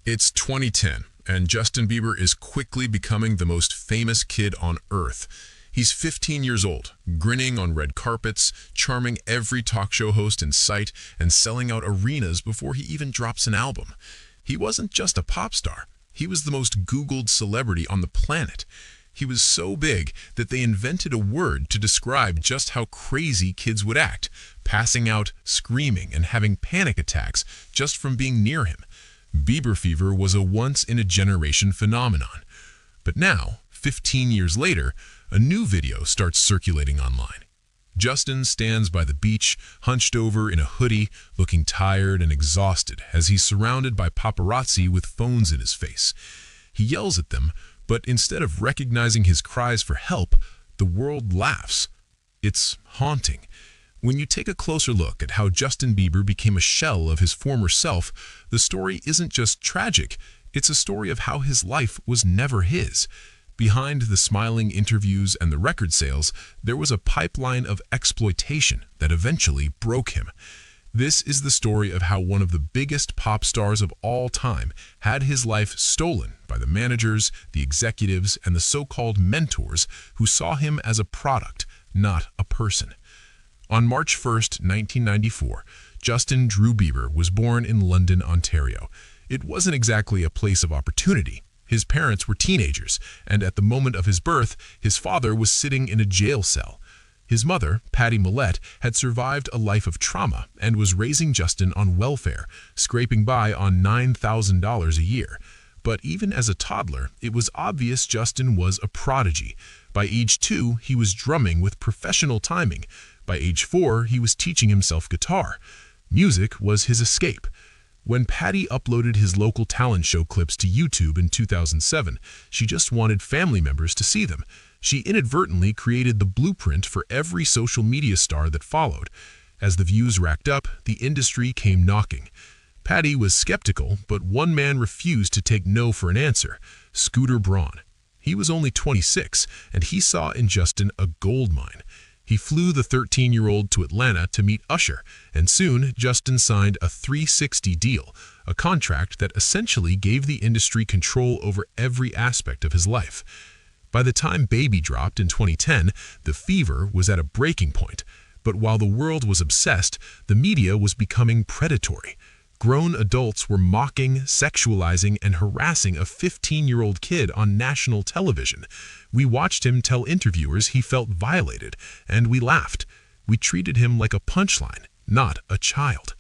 It's 2010, and Justin Bieber is quickly becoming the most famous kid on Earth. He's 15 years old, grinning on red carpets, charming every talk show host in sight, and selling out arenas before he even drops an album. He wasn't just a pop star. He was the most Googled celebrity on the planet. He was so big that they invented a word to describe just how crazy kids would act, passing out, screaming, and having panic attacks just from being near him. Bieber fever was a once-in-a-generation phenomenon. But now, 15 years later, a new video starts circulating online. Justin stands by the beach, hunched over in a hoodie, looking tired and exhausted as he's surrounded by paparazzi with phones in his face. He yells at them, but instead of recognizing his cries for help, the world laughs. It's haunting. When you take a closer look at how Justin Bieber became a shell of his former self, the story isn't just tragic, it's a story of how his life was never his. Behind the smiling interviews and the record sales, there was a pipeline of exploitation that eventually broke him. This is the story of how one of the biggest pop stars of all time had his life stolen by the managers, the executives, and the so-called mentors who saw him as a product, not a person. On March 1st, 1994, Justin Drew Bieber was born in London, Ontario. It wasn't exactly a place of opportunity. His parents were teenagers, and at the moment of his birth, his father was sitting in a jail cell. His mother, Patty Millett, had survived a life of trauma and was raising Justin on welfare, scraping by on $9,000 a year. But even as a toddler, it was obvious Justin was a prodigy. By age 2, he was drumming with professional timing. By age 4, he was teaching himself guitar. Music was his escape. When Patty uploaded his local talent show clips to YouTube in 2007, she just wanted family members to see them. She inadvertently created the blueprint for every social media star that followed. As the views racked up, the industry came knocking. Patty was skeptical, but one man refused to take no for an answer: Scooter Braun. He was only 26, and he saw in Justin a gold mine. He flew the 13-year-old to Atlanta to meet Usher, and soon Justin signed a 360 deal, a contract that essentially gave the industry control over every aspect of his life. By the time Baby dropped in 2010, the fever was at a breaking point. But while the world was obsessed, the media was becoming predatory. Grown adults were mocking, sexualizing, and harassing a 15-year-old kid on national television. We watched him tell interviewers he felt violated, and we laughed. We treated him like a punchline, not a child.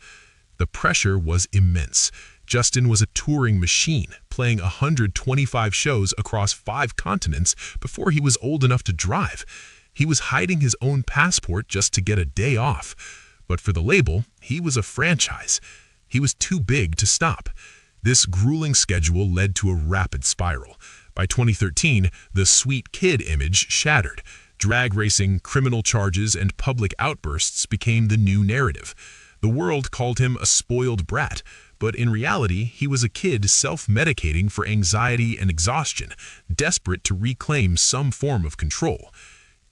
The pressure was immense. Justin was a touring machine, playing 125 shows across 5 continents before he was old enough to drive. He was hiding his own passport just to get a day off. But for the label, he was a franchise. He was too big to stop. This grueling schedule led to a rapid spiral. By 2013, the sweet kid image shattered. Drag racing, criminal charges, and public outbursts became the new narrative. The world called him a spoiled brat, but in reality, he was a kid self-medicating for anxiety and exhaustion, desperate to reclaim some form of control.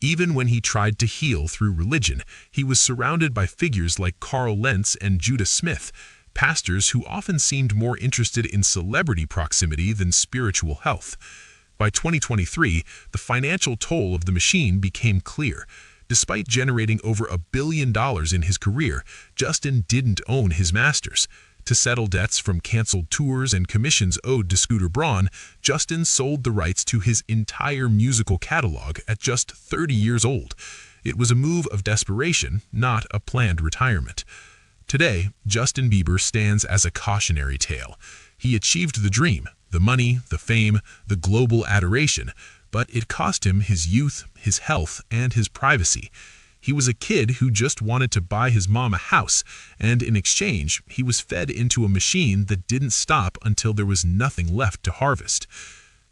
Even when he tried to heal through religion, he was surrounded by figures like Carl Lentz and Judah Smith, pastors who often seemed more interested in celebrity proximity than spiritual health. By 2023, the financial toll of the machine became clear. Despite generating over $1 billion in his career, Justin didn't own his masters. To settle debts from canceled tours and commissions owed to Scooter Braun, Justin sold the rights to his entire musical catalog at just 30 years old. It was a move of desperation, not a planned retirement. Today, Justin Bieber stands as a cautionary tale. He achieved the dream, the money, the fame, the global adoration, but it cost him his youth, his health, and his privacy. He was a kid who just wanted to buy his mom a house, and in exchange, he was fed into a machine that didn't stop until there was nothing left to harvest.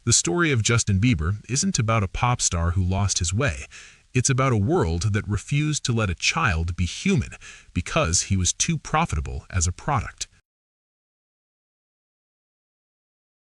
The story of Justin Bieber isn't about a pop star who lost his way. It's about a world that refused to let a child be human because he was too profitable as a product.